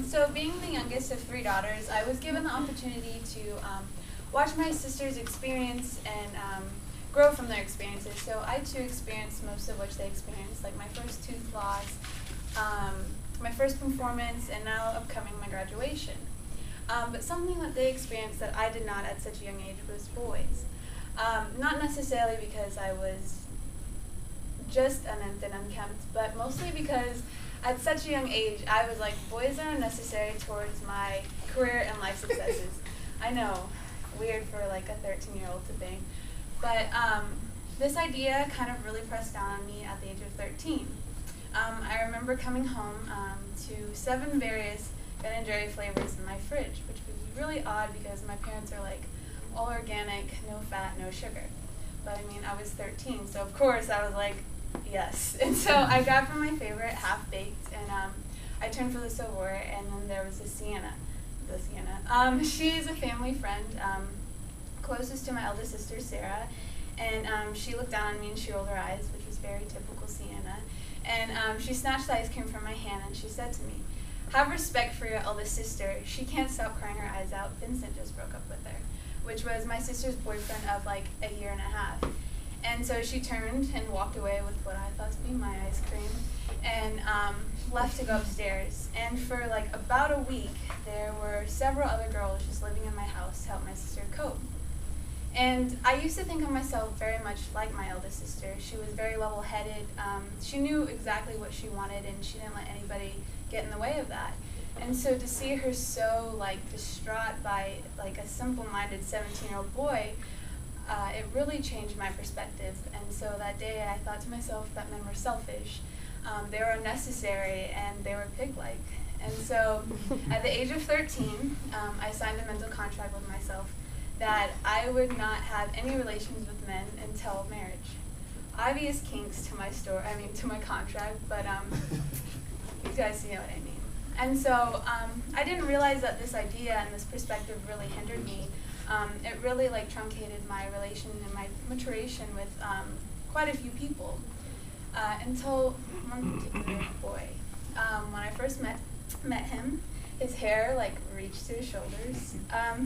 So being the youngest of three daughters, I was given the opportunity to watch my sisters experience and grow from their experiences. So I too experienced most of which they experienced, like my first tooth loss, my first performance, and now upcoming my graduation. But something that they experienced that I did not at such a young age was boys. Not necessarily because I was just unkempt and unkempt, but mostly because at such a young age, I was like, boys are unnecessary towards my career and life successes. I know, weird for like a 13-year-old to think, but this idea kind of really pressed down on me at the age of 13. I remember coming home to 7 various Ben & Jerry flavors in my fridge, which was really odd because my parents are like all organic, no fat, no sugar. But I mean, I was 13, so of course I was like, yes. And so I grabbed for my favorite, Half-Baked, and I turned for the Savour, and then there was the Sienna. She's a family friend, closest to my eldest sister, Sarah, and she looked down on me and she rolled her eyes, which was very typical Sienna. And she snatched the ice cream from my hand and she said to me, "Have respect for your eldest sister. She can't stop crying her eyes out. Vincent just broke up with her," which was my sister's boyfriend of like a year and a half. And so she turned and walked away with what I thought to be my ice cream and left to go upstairs. And for like about a week, there were several other girls just living in my house to help my sister cope. And I used to think of myself very much like my eldest sister. She was very level-headed. She knew exactly what she wanted, and she didn't let anybody get in the way of that. And so to see her so like distraught by like a simple-minded 17-year-old boy, it really changed my perspective. And so that day I thought to myself that men were selfish, they were unnecessary, and they were pig-like. And so at the age of 13, I signed a mental contract with myself that I would not have any relations with men until marriage. Obvious kinks to my to my contract, but you guys see what I mean. And so I didn't realize that this idea and this perspective really hindered me. It really like truncated my relation and my maturation with quite a few people until one particular boy. When I first met him, his hair like reached to his shoulders.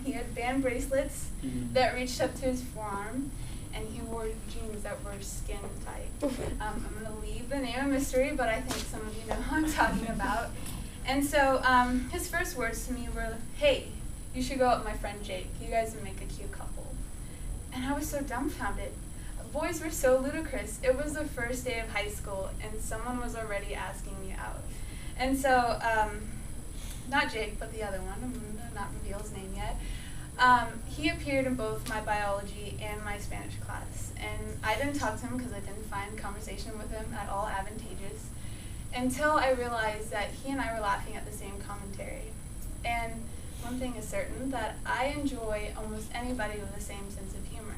He had band bracelets that reached up to his forearm, and he wore jeans that were skin tight. I'm going to leave the name a mystery, but I think some of you know who I'm talking about. And so his first words to me were, "Hey, you should go out with my friend Jake. You guys would make a cute couple." And I was so dumbfounded. Boys were so ludicrous. It was the first day of high school, and someone was already asking me out. And so, not Jake, but the other one, I'm going to not reveal his name yet. He appeared in both my biology and my Spanish class. And I didn't talk to him because I didn't find conversation with him at all advantageous until I realized that he and I were laughing at the same commentary. And one thing is certain, that I enjoy almost anybody with the same sense of humor.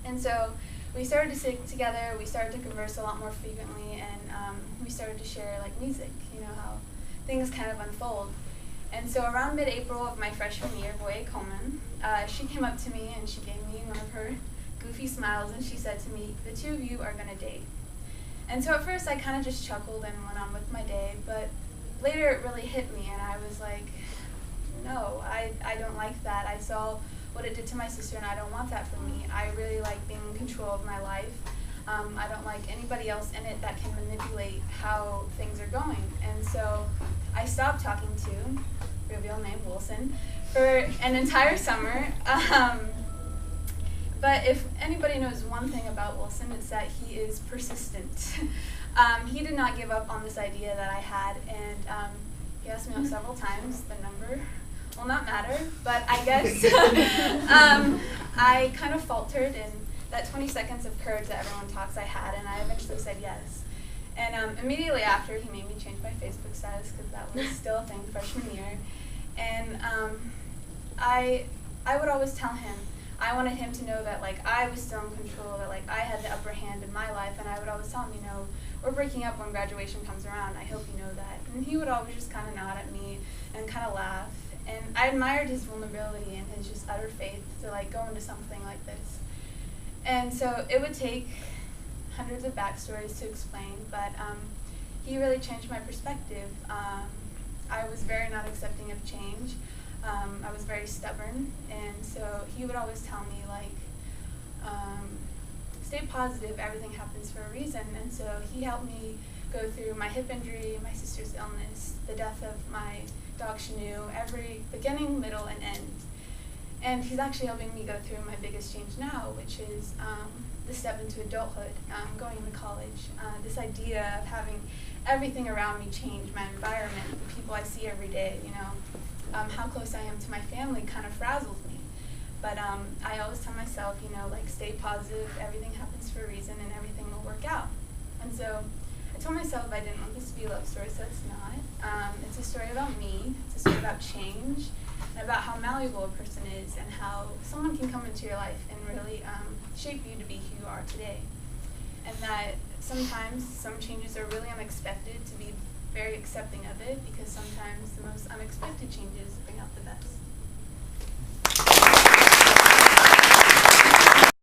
And so we started to sit together, we started to converse a lot more frequently, and we started to share like music, you know, how things kind of unfold. And so around mid-April of my freshman year, Boye Coleman, she came up to me and she gave me one of her goofy smiles, and she said to me, "The two of you are going to date." And so at first I kind of just chuckled and went on with my day, but later it really hit me, and I was like, no, I don't like that. I saw what it did to my sister, and I don't want that for me. I really like being in control of my life. I don't like anybody else in it that can manipulate how things are going. And so I stopped talking to, reveal name, Wilson, for an entire summer. But if anybody knows one thing about Wilson, it's that he is persistent. He did not give up on this idea that I had, and he asked me out several times. The number will not matter, but I guess I kind of faltered in that 20 seconds of courage that everyone talks I had, and I eventually said yes. And immediately after, he made me change my Facebook status because that was still a thing freshman year. And I would always tell him, I wanted him to know that like I was still in control, that like I had the upper hand in my life, and I would always tell him, you know, we're breaking up when graduation comes around, I hope you know that. And he would always just kind of nod at me and kind of laugh. And I admired his vulnerability and his just utter faith to like go into something like this. And so it would take hundreds of backstories to explain, but he really changed my perspective. I was very not accepting of change. I was very stubborn, and so he would always tell me, like, stay positive, everything happens for a reason. And so he helped me go through my hip injury, my sister's illness, the death of my dog Shanu, every beginning, middle, and end. And he's actually helping me go through my biggest change now, which is the step into adulthood, going into college. This idea of having everything around me change, my environment, the people I see every day, how close I am to my family kind of frazzles me. But I always tell myself, like, stay positive, everything happens for a reason, and everything will work out. And so I told myself I didn't want this to be a love story, so it's not. It's a story about me, it's a story about change, and about how malleable a person is, and how someone can come into your life and really shape you to be who you are today. And that sometimes some changes are really unexpected, to be very accepting of it, because sometimes the most unexpected changes bring out the best.